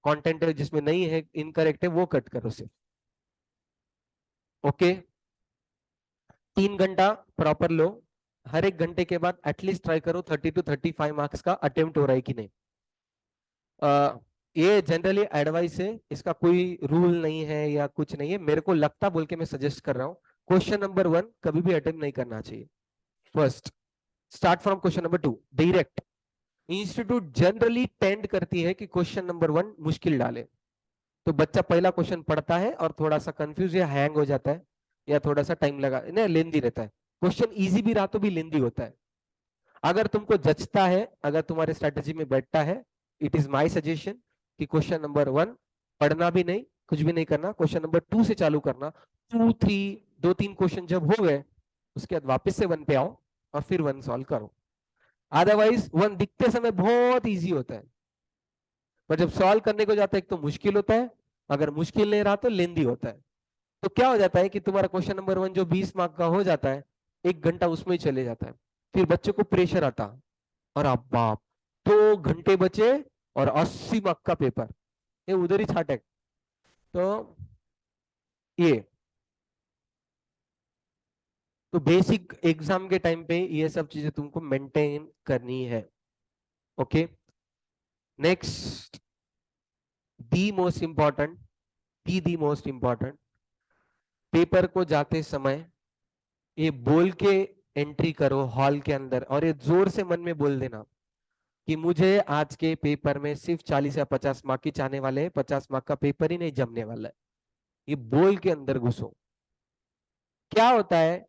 कंटेंट है, जिसमें नहीं है, इनकरेक्ट है, वो कट करो सिर्फ। ओके। 3 घंटा प्रॉपर लो, हर एक घंटे के बाद एटलीस्ट ट्राई करो 30 to 35 मार्क्स का अटेम्प्ट हो रहा है कि नहीं। ये जनरली एडवाइस है, इसका कोई रूल नहीं है या कुछ नहीं है, मेरे को लगता बोल के मैं सजेस्ट कर रहा हूँ। क्वेश्चन नंबर 1 कभी भी अटेम्प्ट नहीं करना चाहिए। First, start from question number 2 direct. Institute generally tend करती है कि क्वेश्चन नंबर 1 मुश्किल डाले, तो बच्चा पहला क्वेश्चन पढ़ता है और थोड़ा सा कंफ्यूज या हैंग हो जाता है, या थोड़ा सा टाइम लगा नहीं, लेंदी रहता है। क्वेश्चन इजी भी रहा तो भी लेंदी होता है। अगर तुमको जचता है, अगर तुम्हारे स्ट्रेटेजी में बैठता है, इट इज माई सजेशन कि क्वेश्चन नंबर 1 पढ़ना भी नहीं, कुछ भी नहीं करना, क्वेश्चन नंबर 2 से चालू करना। 2 3 2 3 क्वेश्चन जब हो गए, उसके बाद वापस से 1 पे आओ और फिर 1 सॉल्व करो। अदरवाइज 1 दिखते समय बहुत इजी होता है, पर जब सॉल्व करने को जाता है, एक तो मुश्किल होता है, अगर मुश्किल नहीं रहा तो लेंदी होता है। तो क्या हो जाता है कि तुम्हारा क्वेश्चन नंबर 1 जो 20 मार्क का हो जाता है, 1 घंटा उसमें ही चले जाता है। फिर बच्चे को प्रेशर आता, और अब बाप, 2 घंटे बचे और 80 मार्क का पेपर, ये उधर ही छाटे। तो ये तो बेसिक एग्जाम के टाइम पे ये सब चीजें तुमको मेंटेन करनी है। Okay. Next, the most important, the most important, paper को जाते समय ये बोल के एंट्री करो हॉल के अंदर, और ये जोर से मन में बोल देना कि मुझे आज के पेपर में सिर्फ 40 या 50 मार्क ही चाहने वाले हैं, 50 मार्क का पेपर ही नहीं जमने वाला है। ये बोल के अंदर घुसो। क्या होता है,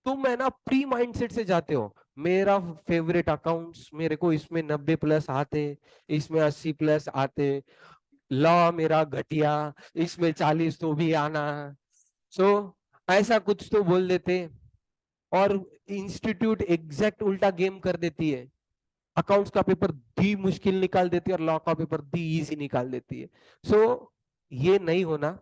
तुम है ना प्री माइंडसेट से जाते हो, मेरा फेवरेट अकाउंट्स, मेरे को इसमें 90 प्लस आते, इसमें 80 प्लस आते, लॉ मेरा घटिया, इसमें 40 तो भी आना, सो ऐसा कुछ तो बोल देते, और इंस्टीट्यूट एग्जैक्ट उल्टा गेम कर देती है। अकाउंट्स का पेपर दी मुश्किल निकाल देती है और लॉ का पेपर दी इजी निकाल देती है। सो ये नहीं होना।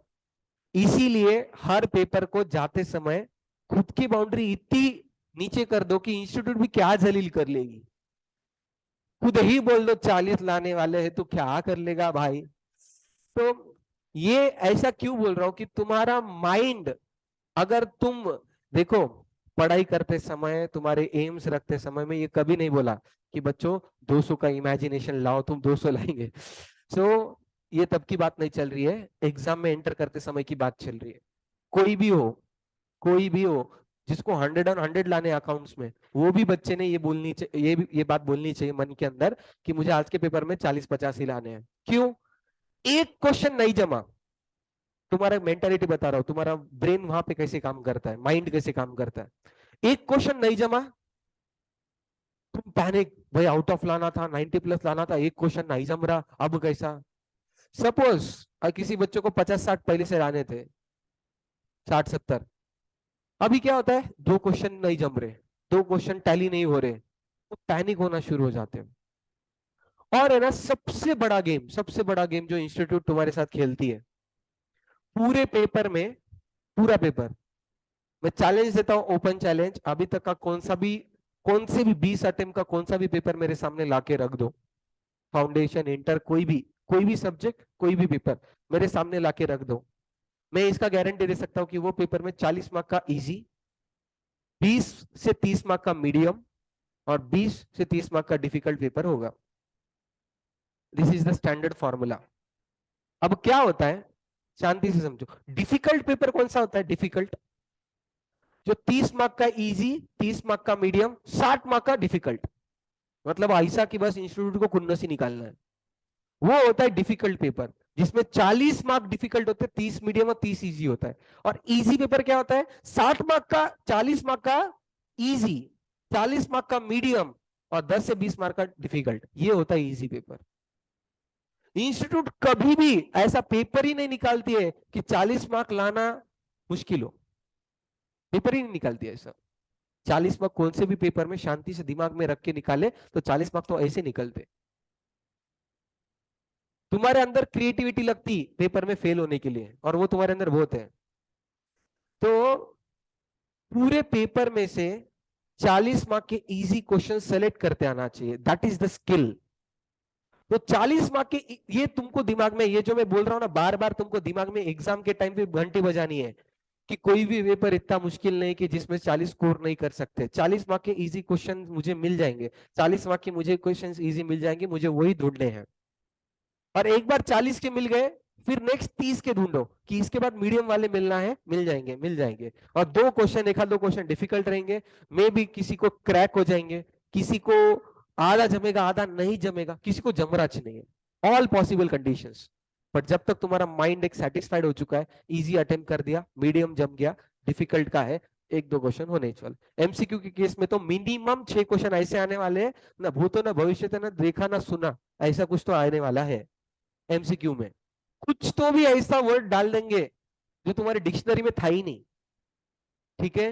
इसीलिए हर पेपर को जाते समय खुद की बाउंड्री इतनी नीचे कर दो कि इंस्टीट्यूट भी क्या जलील कर लेगी। खुद ही बोल दो 40 लाने वाले हैं तो क्या कर लेगा भाई। तो ये ऐसा क्यों बोल रहा हूं कि तुम्हारा माइंड, अगर तुम देखो, पढ़ाई करते समय तुम्हारे एम्स रखते समय में ये कभी नहीं बोला कि बच्चों 200 का इमेजिनेशन लाओ, तुम 200 लाएंगे। सो ये तब की बात नहीं चल रही है, एग्जाम में एंटर करते समय की बात चल रही है। कोई भी हो, कोई भी हो, जिसको 100 लाने अकाउंट्स में, वो भी बच्चे ने ये बोलनी चाहिए, ये बात बोलनी चाहिए मन के अंदर कि मुझे आज के पेपर में 40-50 ही लाने हैं। क्यों? एक क्वेश्चन नहीं जमा। तुम्हारा मेंटालिटी बता रहा हूं, तुम्हारा ब्रेन वहां पे कैसे काम करता है, माइंड कैसे काम करता है। एक क्वेश्चन नहीं जमा, तुम पैनिक, भाई आउट ऑफ लाना था, 90+ लाना था, एक क्वेश्चन नहीं जम रहा, अब कैसा। सपोज किसी बच्चों को 50-60 पहले से लाने थे, 60-70, अभी क्या होता है, 2 क्वेश्चन नहीं जम रहे, 2 क्वेश्चन टैली नहीं हो रहे, तो पैनिक होना शुरू हो जाते हैं। और है ना, सबसे बड़ा गेम जो इंस्टीट्यूट तुम्हारे साथ खेलती है पूरे पेपर में, पूरा पेपर, मैं चैलेंज देता हूं, ओपन चैलेंज, अभी तक का कौन से भी 20 अटेम्प्ट का कौन सा भी पेपर मेरे सामने लाके रख दो, फाउंडेशन, इंटर, कोई भी सब्जेक्ट, कोई भी पेपर मेरे सामने लाके रख दो, मैं इसका गारंटी दे सकता हूं कि वो पेपर में 40 मार्क का इजी, 20 से 30 मार्क का मीडियम और 20 से 30 मार्क का डिफिकल्ट पेपर होगा। This is the standard formula. अब क्या होता है, शांति से समझो, डिफिकल्ट पेपर कौन सा होता है, डिफिकल्ट जो 30 मार्क का इजी, 30 मार्क का मीडियम, 60 मार्क का डिफिकल्ट, मतलब ऐसा कि बस इंस्टीट्यूट को कुन्नस ही निकालना है, वो होता है डिफिकल्ट पेपर, जिसमें 40 मार्क डिफिकल्ट होते हैं, 30 मीडियम और 30 इजी होता है। और इजी पेपर क्या होता है, 60 मार्क का, 40 मार्क का इजी, 40 मार्क का मीडियम और 10 से 20 मार्क का डिफिकल्ट, ये होता है इजी पेपर। इंस्टीट्यूट कभी भी ऐसा पेपर ही नहीं निकालती है कि 40 मार्क लाना मुश्किल हो, पेपर ही नहीं निकालती है ऐसा। 40 मार्क कौन से भी पेपर में शांति से दिमाग में रख के निकाले तो 40 मार्क तो ऐसे निकलते। तुम्हारे अंदर क्रिएटिविटी लगती पेपर में फेल होने के लिए, और वो तुम्हारे अंदर बहुत है। तो पूरे पेपर में से 40 मार्क के इजी क्वेश्चन सेलेक्ट करते आना चाहिए, दैट इज द स्किल। तो 40 मार्क के, ये तुमको दिमाग में, ये जो मैं बोल रहा हूं ना, बार बार तुमको दिमाग में एग्जाम के टाइम पे घंटी बजानी है कि कोई भी पेपर इतना मुश्किल नहीं कि जिसमें 40 स्कोर नहीं कर सकते। 40 मार्क के इजी क्वेश्चन मुझे मिल जाएंगे, 40 मार्क के मुझे क्वेश्चन इजी मिल जाएंगे, मुझे वही ढूंढने हैं। और एक बार 40 के मिल गए, फिर नेक्स्ट 30 के ढूंढो कि इसके बाद मीडियम वाले मिलना है, मिल जाएंगे। और 2 क्वेश्चन, एक आध 2 क्वेश्चन डिफिकल्ट रहेंगे, मे भी किसी को क्रैक हो जाएंगे, किसी को आधा जमेगा, आधा नहीं जमेगा, किसी को जमराच नहीं है, ऑल पॉसिबल कंडीशंस। बट जब तक तुम्हारा माइंड एक सेटिस्फाइड हो चुका है, इजी अटेम्प्ट कर दिया, मीडियम जम गया, डिफिकल्ट का है, 1-2 क्वेश्चन होने चाहिए। एमसीक्यू के केस में तो मिनिमम 6 क्वेश्चन ऐसे आने वाले हैं, ना भूतो ना भविष्य ना देखा ना सुना, ऐसा कुछ तो आने वाला है एमसीक्यू में। कुछ तो भी ऐसा वर्ड डाल देंगे जो तुम्हारी डिक्शनरी में था ही नहीं, ठीक है।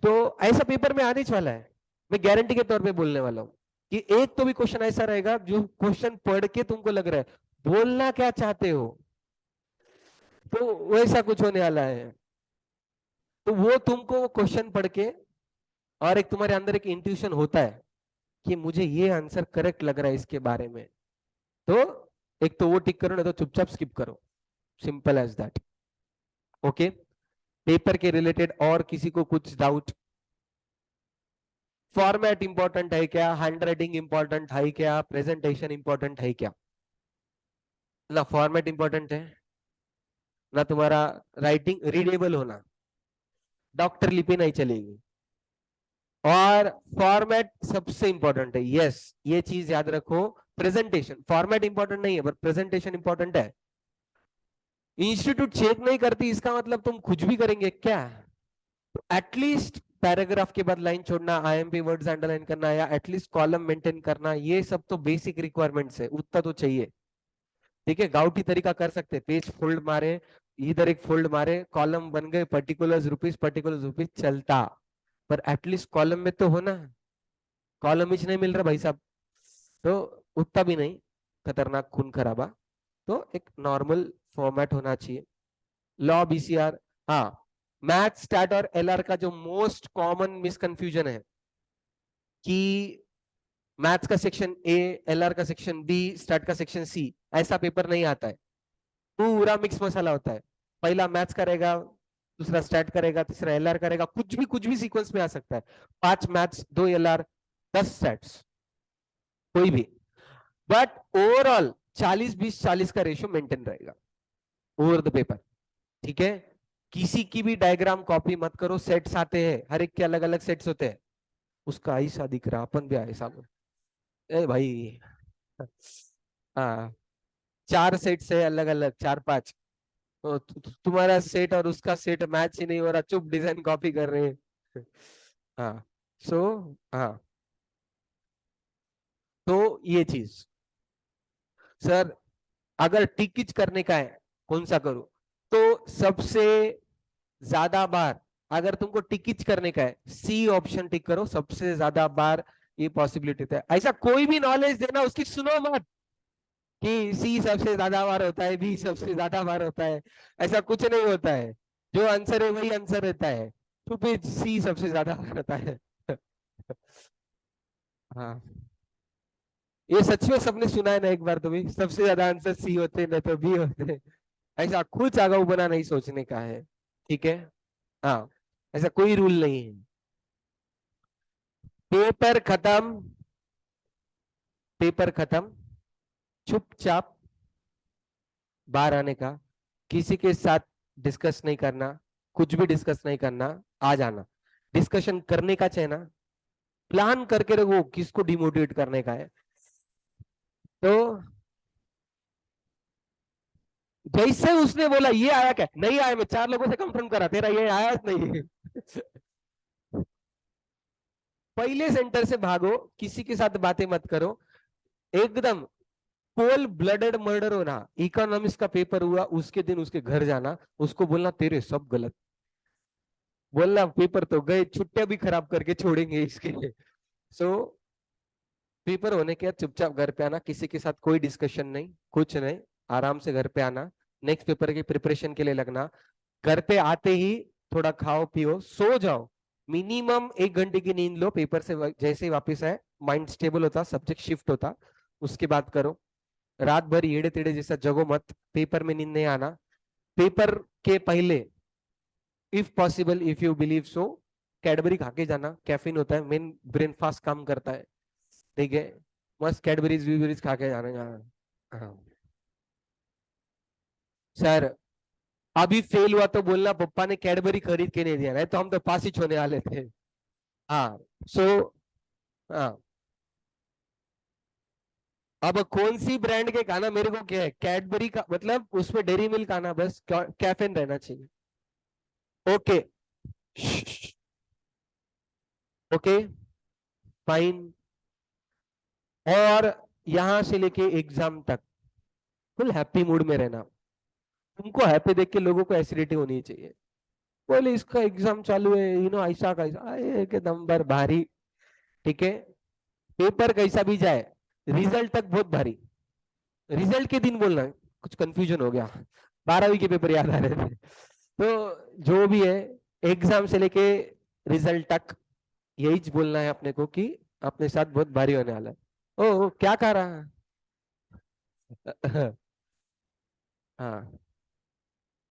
तो ऐसा पेपर में आने वाला है, मैं गारंटी के तौर पे बोलने वाला हूं कि एक तो भी क्वेश्चन ऐसा रहेगा जो क्वेश्चन पढ़ के तुमको लग रहा है बोलना क्या चाहते हो, तो वैसा कुछ होने वाला है। तो वो तुमको क्वेश्चन पढ़ के, और एक तुम्हारे अंदर एक इंट्यूशन होता है कि मुझे ये आंसर करेक्ट लग रहा है इसके बारे में, तो एक तो वो टिक करो, नहीं तो चुपचाप स्किप करो, simple as that. Okay, paper के रिलेटेड और किसी को कुछ डाउट? फॉर्मेट इंपॉर्टेंट है क्या, हैंड राइटिंग इंपॉर्टेंट है क्या, प्रेजेंटेशन इंपॉर्टेंट है क्या? ना फॉर्मेट इंपॉर्टेंट है, ना तुम्हारा राइटिंग रीडेबल होना, डॉक्टर लिपि नहीं चलेगी, और फॉर्मेट सबसे इंपॉर्टेंट है। यस, ये चीज याद रखो, प्रेजेंटेशन, फॉर्मेट इंपॉर्टेंट नहीं है पर प्रेजेंटेशन इंपॉर्टेंट है। इंस्टीट्यूट चेक नहीं करती इसका मतलब तुम कुछ भी करेंगे क्या? तो एटलीस्ट पैराग्राफ के बाद लाइन छोड़ना, आईएमपी वर्ड्स अंडरलाइन करना, या एटलीस्ट कॉलम मेंटेन करना, ये सब तो बेसिक रिक्वायरमेंट्स है, उतना तो चाहिए। ठीक है, गाउटी तरीका कर सकते, पेज फोल्ड मारे, इधर एक फोल्ड मारे, कॉलम बन गए, पर्टिकुलर्स रुपीज चलता, पर एटलीस्ट कॉलम में तो होना, कॉलम ही नहीं मिल रहा भाई साहब, तो उतना भी नहीं खतरनाक खून खराबा, तो एक नॉर्मल फॉर्मेट होना चाहिए। लॉ बीसीआर, हाँ। मैथ स्टैट और एलआर का जो मोस्ट कॉमन मिसकंफ्यूजन है कि मैथ्स का सेक्शन ए, एलआर का सेक्शन बी, स्टैट का सेक्शन सी, ऐसा पेपर नहीं आता है, पूरा मिक्स मसाला होता है। पहला मैथ्स करेगा, दूसरा स्टैट करेगा, तीसरा एलआर करेगा, कुछ भी सीक्वेंस में आ सकता है, 5 मैथ्स 2 एलआर 10 स्टैट्स, कोई भी, बट ओवरऑल 40-20-40 का रेशियो मेंटेन रहेगा ओवर द पेपर, ठीक है। किसी की भी डायग्राम कॉपी मत करो, सेट्स आते हैं, हर एक के अलग अलग सेट्स होते हैं, उसका ऐसा दिख रहा, अपन भी ऐसा, ए भाई, हाँ, 4 सेट्स है अलग अलग, 4-5, तो तुम्हारा सेट और उसका सेट मैच ही नहीं हो रहा, चुप डिजाइन कॉपी कर रहे हैं। हाँ, सो, हाँ, तो ये चीज, सर अगर टिकिच करने का है कौन सा करूं, तो सबसे ज्यादा बार, अगर तुमको टिकिच करने का है सी ऑप्शन टिक करो, सबसे ज्यादा बार ये पॉसिबिलिटी है। ऐसा कोई भी नॉलेज देना उसकी सुनो मत कि सी सबसे ज्यादा बार होता है, बी सबसे ज्यादा बार होता है, ऐसा कुछ नहीं होता है, जो आंसर है वही आंसर रहता है, तो फिर सी सबसे ज्यादा बार होता है। हाँ, ये सच में सबने सुना है ना, एक बार तो भी सबसे ज्यादा आंसर सी होते हैं, ना तो बी होते हैं, ऐसा कुछ आगा बना नहीं सोचने का है, ठीक है। हाँ, ऐसा कोई रूल नहीं है। पेपर खत्म, पेपर खत्म, चुपचाप बाहर आने का, किसी के साथ डिस्कस नहीं करना, कुछ भी डिस्कस नहीं करना, आ जाना। डिस्कशन करने का चाहे ना, प्लान करके रखो किसको डिमोटिवेट करने का है, तो जैसे उसने बोला ये आया क्या, नहीं आया, मैं 4 लोगों से कंफर्म करा, तेरा ये आया नहीं। पहले सेंटर से भागो, किसी के साथ बातें मत करो, एकदम कोल ब्लडेड मर्डर होना, इकोनॉमिक्स का पेपर हुआ उसके दिन उसके घर जाना, उसको बोलना तेरे सब गलत, बोलना पेपर तो गए, छुट्टियां भी खराब करके छोड़ेंगे इसके लिए। सो पेपर होने के बाद चुपचाप घर पे आना, किसी के साथ कोई डिस्कशन नहीं, कुछ नहीं, आराम से घर पे आना, नेक्स्ट पेपर की प्रिपरेशन के लिए लगना। घर पे आते ही थोड़ा खाओ पियो सो जाओ, मिनिमम 1 घंटे की नींद लो, पेपर से जैसे ही वापस आए माइंड स्टेबल होता, सब्जेक्ट शिफ्ट होता, उसके बाद करो। रात भर येड़े तेड़े जैसा जगो मत, पेपर में नींद नहीं आना। पेपर के पहले if possible, if you believe so, Cadbury खा के जाना, कैफीन होता है, मेन ब्रेन फास्ट काम करता है, ठीक है, मस्त कैडबरीज वीबरीज खा के जाने जाना। हाँ। सर अभी फेल हुआ तो बोलना पप्पा ने कैडबरी खरीद के नहीं दिया, नहीं तो हम तो पास ही छोड़ने वाले थे। हाँ, सो, हाँ, अब कौन सी ब्रांड के खाना मेरे को क्या है, कैडबरी का मतलब उसमें डेरी मिल्क आना, बस कैफीन रहना चाहिए। Okay, okay, fine. और यहां से लेके एग्जाम तक फुल हैप्पी मूड में रहना, तुमको हैप्पी देख के लोगों को एसिडिटी होनी चाहिए, बोले इसका एग्जाम चालू है, ऐसा कैसा एकदम बार भारी, ठीक है। पेपर कैसा भी जाए, रिजल्ट तक बहुत भारी, रिजल्ट के दिन बोलना कुछ कंफ्यूजन हो गया, 12वीं के पेपर याद आ रहे थे, तो जो भी है, एग्जाम से लेके रिजल्ट तक यही बोलना है अपने को कि अपने साथ बहुत भारी होने वाला है। ओ क्या कह रहा है। हाँ,